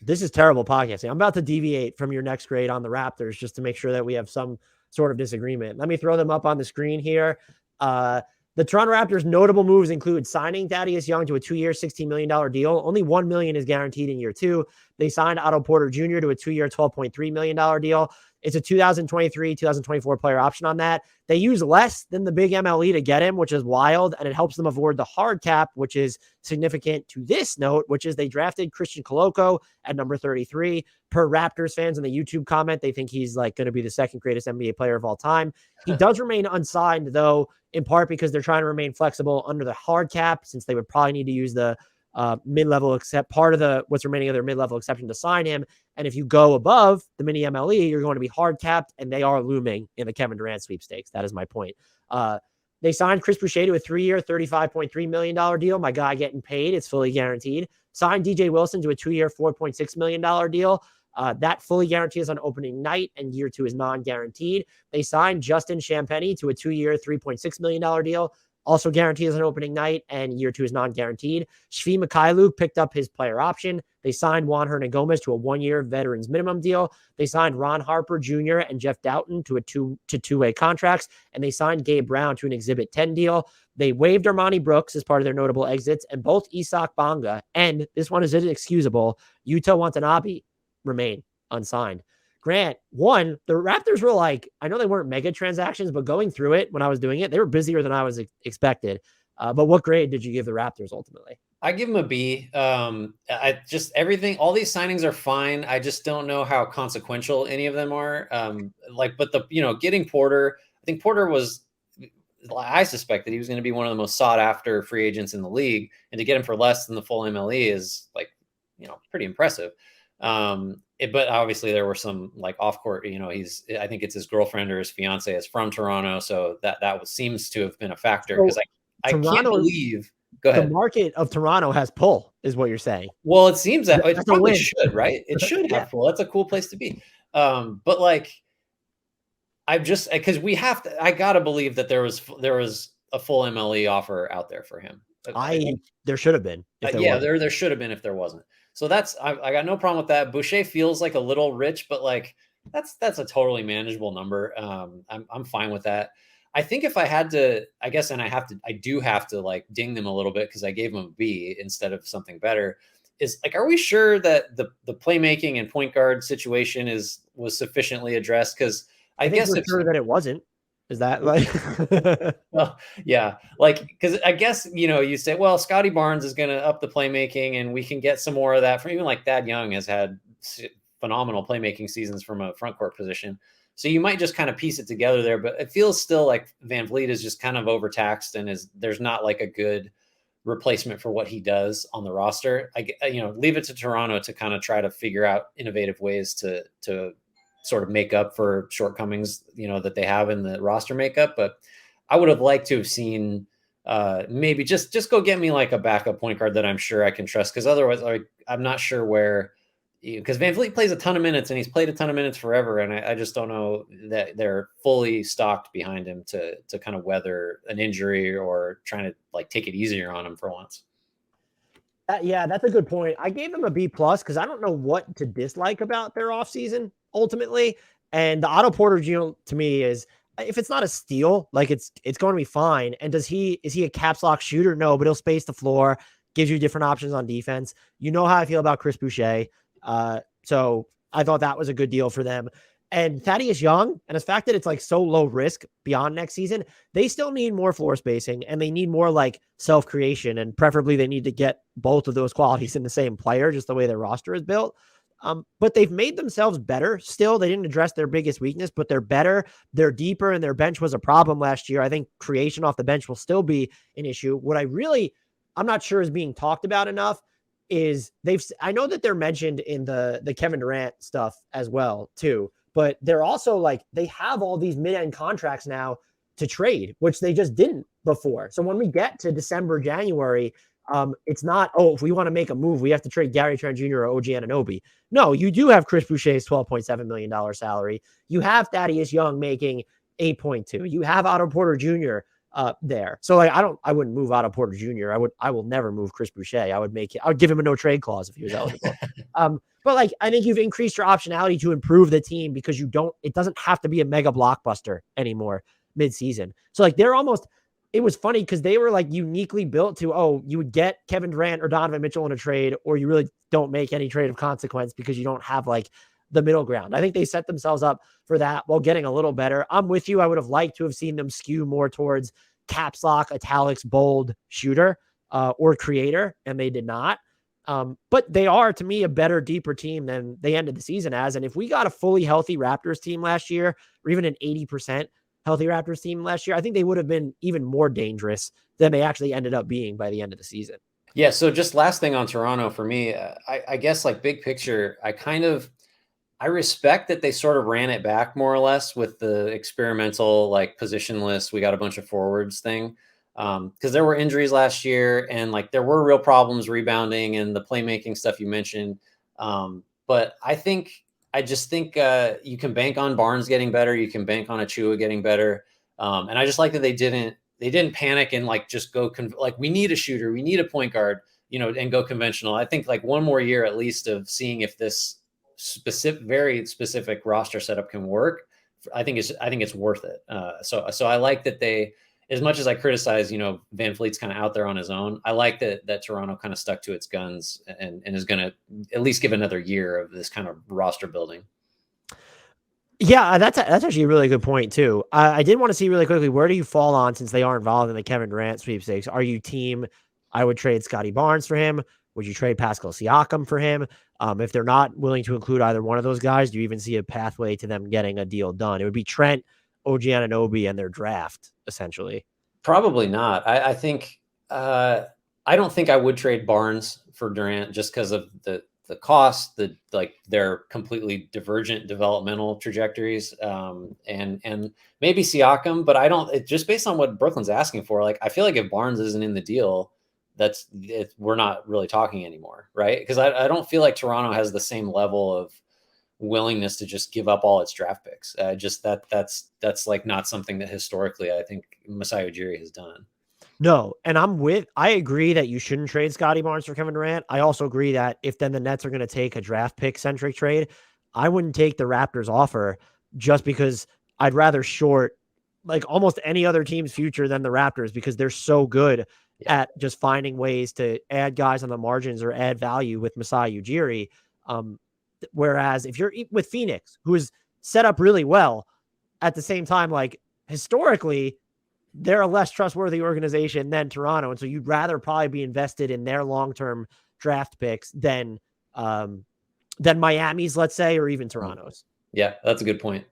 this is terrible podcasting. I'm about to deviate from your next grade on the Raptors just to make sure that we have some sort of disagreement. Let me throw them up on the screen here. The Toronto Raptors' notable moves include signing Thaddeus Young to a 2-year, $16 million deal. Only $1 million is guaranteed in year 2. They signed Otto Porter Jr. to a 2-year, $12.3 million deal. It's a 2023, 2024 player option on that. They use less than the big MLE to get him, which is wild, and it helps them avoid the hard cap, which is significant to this note, which is they drafted Christian Koloko at number 33. Per Raptors fans in the YouTube comment, they think he's like going to be the second greatest NBA player of all time. He does remain unsigned, though, in part because they're trying to remain flexible under the hard cap, since they would probably need to use the mid-level except part of the what's remaining of their mid-level exception to sign him. And if you go above the mini MLE, you're going to be hard capped, and they are looming in the Kevin Durant sweepstakes. That is my point. They signed Chris Boucher to a 3-year, $35.3 million deal. My guy getting paid. It's fully guaranteed. Signed DJ Wilson to a 2-year, $4.6 million deal. That fully guarantees on opening night, and year 2 is non-guaranteed. They signed Justin Champagnie to a 2-year, $3.6 million deal. Also guarantees on opening night, and year 2 is non-guaranteed. Shvi Mikhailuk picked up his player option. They signed Juan Hernangomez to a 1-year veterans minimum deal. They signed Ron Harper Jr. and Jeff Doughton to two-way contracts, and they signed Gabe Brown to an Exhibit 10 deal. They waived Armani Brooks as part of their notable exits, and both Isak Bonga and, this one is inexcusable, Yuta Watanabe remain unsigned. Grant, one, the Raptors were like, I know they weren't mega transactions, but going through it when I was doing it, they were busier than I was expected. But what grade did you give the Raptors ultimately? I give them a B. I just everything, all these signings are fine. I just don't know how consequential any of them are. But getting Porter, I think Porter was, I suspect that he was going to be one of the most sought after free agents in the league, and to get him for less than the full MLE is pretty impressive. But obviously there were some off court, I think it's his girlfriend or his fiance is from Toronto. So that seems to have been a factor, because I can't believe, go ahead. The market of Toronto has pull, is what you're saying. Well, it seems that it probably should, right? It should have pull. That's a cool place to be. But I gotta believe that there was a full MLE offer out there for him. There should have been. There should have been if there wasn't. So I got no problem with that. Boucher feels like a little rich, but that's a totally manageable number. I'm fine with that. I think if I had to, I do have to ding them a little bit, because I gave them a B instead of something better. Is are we sure that the playmaking and point guard situation was sufficiently addressed? Because I guess we're sure that it wasn't. Is that well, yeah, because I guess, you say, well, Scotty Barnes is going to up the playmaking, and we can get some more of that from even Thad Young has had phenomenal playmaking seasons from a front court position. So you might just kind of piece it together there, but it feels still like Van Vliet is just kind of overtaxed, and there's not a good replacement for what he does on the roster. Leave it to Toronto to kind of try to figure out innovative ways to sort of make up for shortcomings, that they have in the roster makeup. But I would have liked to have seen maybe just go get me a backup point guard that I'm sure I can trust. Because otherwise, I'm not sure where, because Van Vliet plays a ton of minutes, and he's played a ton of minutes forever. And I just don't know that they're fully stocked behind him to kind of weather an injury, or trying to take it easier on him for once. Yeah, that's a good point. I gave them a B+ because I don't know what to dislike about their offseason ultimately. And the Otto Porter Jr. to me is, if it's not a steal, it's going to be fine. And is he a caps lock shooter? No, but he'll space the floor, gives you different options on defense. You know how I feel about Chris Boucher. So I thought that was a good deal for them. And Thaddeus Young, and the fact that it's so low risk beyond next season, they still need more floor spacing, and they need more self-creation, and preferably they need to get both of those qualities in the same player, just the way their roster is built. But they've made themselves better. Still, they didn't address their biggest weakness, but they're better. They're deeper, and their bench was a problem last year. I think creation off the bench will still be an issue. What I'm not sure is being talked about enough is I know that they're mentioned in the Kevin Durant stuff as well too, but they're also they have all these mid-end contracts now to trade, which they just didn't before. So when we get to December, January, it's not, if we want to make a move, we have to trade Gary Trent Jr. or OG Anunoby. No, you do have Chris Boucher's $12.7 million salary. You have Thaddeus Young making 8.2. You have Otto Porter Jr. there. So like, I wouldn't move out of Porter Jr. I will never move Chris Boucher. I would give him a no trade clause if he was eligible. But like, I think you've increased your optionality to improve the team because it doesn't have to be a mega blockbuster anymore mid-season. So like, it was funny because they were like uniquely built to, you would get Kevin Durant or Donovan Mitchell in a trade, or you really don't make any trade of consequence because you don't have like the middle ground. I think they set themselves up for that while getting a little better. I'm with you. I would have liked to have seen them skew more towards caps lock, italics, bold shooter, or creator, and they did not. But they are, to me, a better, deeper team than they ended the season as. And if we got a fully healthy Raptors team last year, or even an 80% healthy Raptors team last year, I think they would have been even more dangerous than they actually ended up being by the end of the season. Yeah. So just last thing on Toronto for me, I guess like big picture, I respect that they sort of ran it back more or less with the experimental, like positionless, we got a bunch of forwards thing. Because there were injuries last year and like there were real problems rebounding and the playmaking stuff you mentioned. But I just think you can bank on Barnes getting better. You can bank on Achua getting better. And I just like that they didn't panic and like just go like we need a shooter, we need a point guard, and go conventional. I think like one more year at least of seeing if this very specific roster setup can work. I think it's worth it. So I like that they, as much as I criticize, Van Fleet's kind of out there on his own, I like that Toronto kind of stuck to its guns and is going to at least give another year of this kind of roster building. Yeah, that's actually a really good point too. I did want to see really quickly, where do you fall on, since they are involved in the Kevin Durant sweepstakes? Are you team, I would trade Scotty Barnes for him? Would you trade Pascal Siakam for him? If they're not willing to include either one of those guys, do you even see a pathway to them getting a deal done? It would be Trent, OG Anunoby, and their draft, essentially. Probably not. I think I don't think I would trade Barnes for Durant just because of the cost, they're completely divergent developmental trajectories, and maybe Siakam, but I don't. Just based on what Brooklyn's asking for, like I feel like if Barnes isn't in the deal, we're not really talking anymore, right? Because I don't feel like Toronto has the same level of willingness to just give up all its draft picks. That's like not something that historically I think Masai Ujiri has done. No, and I agree that you shouldn't trade Scotty Barnes for Kevin Durant. I also agree that if then the Nets are going to take a draft pick centric trade, I wouldn't take the Raptors offer just because I'd rather short like almost any other team's future than the Raptors because they're so good at just finding ways to add guys on the margins or add value with Masai Ujiri. Whereas if you're with Phoenix, who is set up really well, at the same time, like historically, they're a less trustworthy organization than Toronto. And so you'd rather probably be invested in their long-term draft picks than Miami's, let's say, or even Toronto's. Yeah, that's a good point.